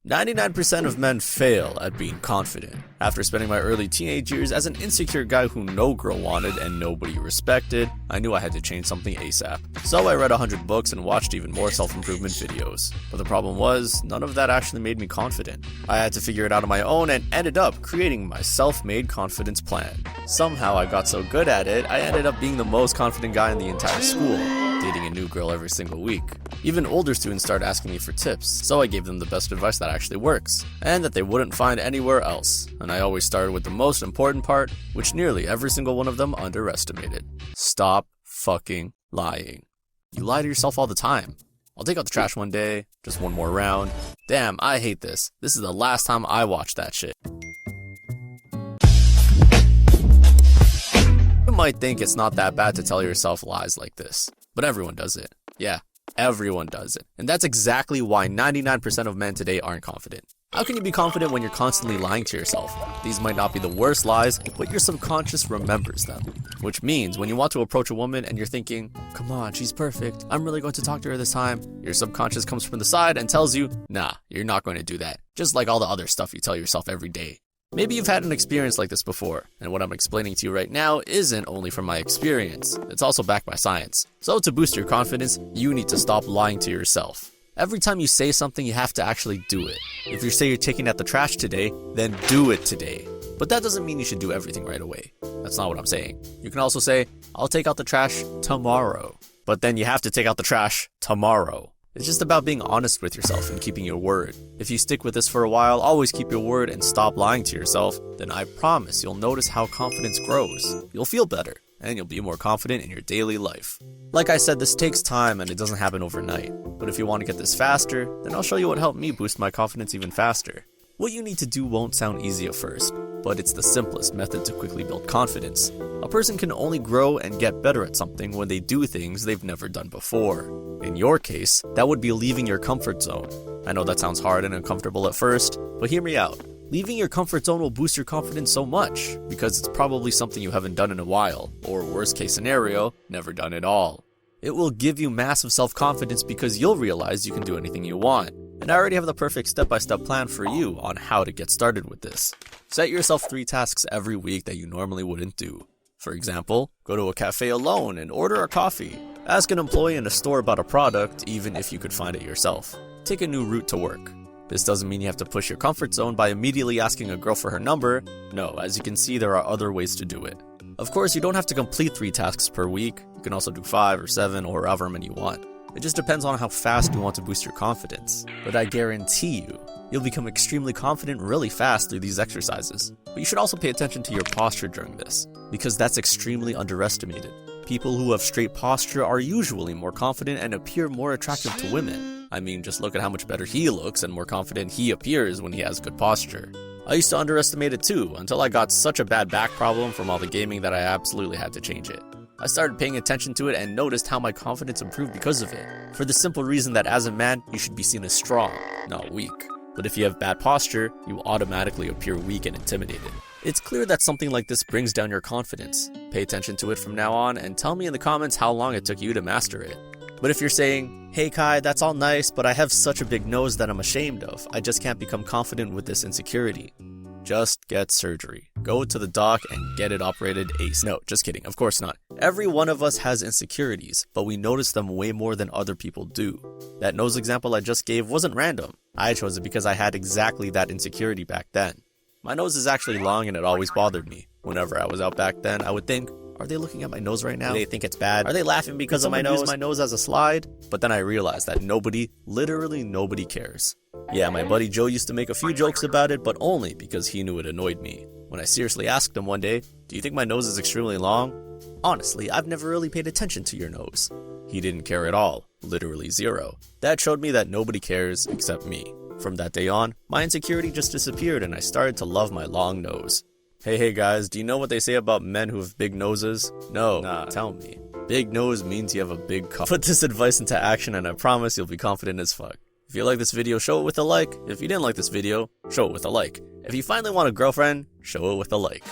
99% of men fail at being confident. After spending my early teenage years as an insecure guy who no girl wanted and nobody respected, I knew I had to change something ASAP. So I read 100 books and watched even more self-improvement videos. But the problem was, none of that actually made me confident. I had to figure it out on my own and ended up creating my self-made confidence plan. Somehow I got so good at it, I ended up being the most confident guy in the entire school, dating a new girl every single week. Even older students started asking me for tips, so I gave them the best advice that actually works, and that they wouldn't find anywhere else. And I always started with the most important part, which nearly every single one of them underestimated. Stop fucking lying. You lie to yourself all the time. I'll take out the trash one day, just one more round. Damn, I hate this. This is the last time I watch that shit. You might think it's not that bad to tell yourself lies like this, but everyone does it. Yeah. Everyone does it. And that's exactly why 99% of men today aren't confident. How can you be confident when you're constantly lying to yourself? These might not be the worst lies, but your subconscious remembers them. Which means when you want to approach a woman and you're thinking, come on, she's perfect, I'm really going to talk to her this time, your subconscious comes from the side and tells you, nah, you're not going to do that. Just like all the other stuff you tell yourself every day. Maybe you've had an experience like this before, and what I'm explaining to you right now isn't only from my experience, it's also backed by science. So to boost your confidence, you need to stop lying to yourself. Every time you say something, you have to actually do it. If you say you're taking out the trash today, then do it today. But that doesn't mean you should do everything right away. That's not what I'm saying. You can also say, I'll take out the trash tomorrow. But then you have to take out the trash tomorrow. It's just about being honest with yourself and keeping your word. If you stick with this for a while, always keep your word and stop lying to yourself, then I promise you'll notice how confidence grows. You'll feel better, and you'll be more confident in your daily life. Like I said, this takes time and it doesn't happen overnight. But if you want to get this faster, then I'll show you what helped me boost my confidence even faster. What you need to do won't sound easy at first, but it's the simplest method to quickly build confidence. A person can only grow and get better at something when they do things they've never done before. In your case, that would be leaving your comfort zone. I know that sounds hard and uncomfortable at first, but hear me out. Leaving your comfort zone will boost your confidence so much, because it's probably something you haven't done in a while, or worst case scenario, never done at all. It will give you massive self-confidence because you'll realize you can do anything you want. And I already have the perfect step-by-step plan for you on how to get started with this. Set yourself 3 tasks every week that you normally wouldn't do. For example, go to a cafe alone and order a coffee. Ask an employee in a store about a product, even if you could find it yourself. Take a new route to work. This doesn't mean you have to push your comfort zone by immediately asking a girl for her number. No, as you can see, there are other ways to do it. Of course, you don't have to complete 3 tasks per week. You can also do 5 or 7 or however many you want. It just depends on how fast you want to boost your confidence. But I guarantee you'll become extremely confident really fast through these exercises. But you should also pay attention to your posture during this, because that's extremely underestimated. People who have straight posture are usually more confident and appear more attractive to women. I mean, just look at how much better he looks and more confident he appears when he has good posture. I used to underestimate it too, until I got such a bad back problem from all the gaming that I absolutely had to change it. I started paying attention to it and noticed how my confidence improved because of it. For the simple reason that as a man, you should be seen as strong, not weak. But if you have bad posture, you will automatically appear weak and intimidated. It's clear that something like this brings down your confidence. Pay attention to it from now on and tell me in the comments how long it took you to master it. But if you're saying, hey Kai, that's all nice, but I have such a big nose that I'm ashamed of. I just can't become confident with this insecurity. Just get surgery. Go to the doc and get it operated ASAP. No, just kidding. Of course not. Every one of us has insecurities, but we notice them way more than other people do. That nose example I just gave wasn't random. I chose it because I had exactly that insecurity back then. My nose is actually long and it always bothered me. Whenever I was out back then, I would think, are they looking at my nose right now? Do they think it's bad? Are they laughing because of my nose? Use my nose as a slide? But then I realized that nobody, literally nobody cares. Yeah, my buddy Joe used to make a few jokes about it, but only because he knew it annoyed me. When I seriously asked him one day, do you think my nose is extremely long? Honestly, I've never really paid attention to your nose. He didn't care at all, literally zero. That showed me that nobody cares except me. From that day on, my insecurity just disappeared and I started to love my long nose. Hey guys, do you know what they say about men who have big noses? No, tell me. Big nose means you have a big cock. Put this advice into action and I promise you'll be confident as fuck. If you like this video, show it with a like. If you didn't like this video, show it with a like. If you finally want a girlfriend, show it with a like.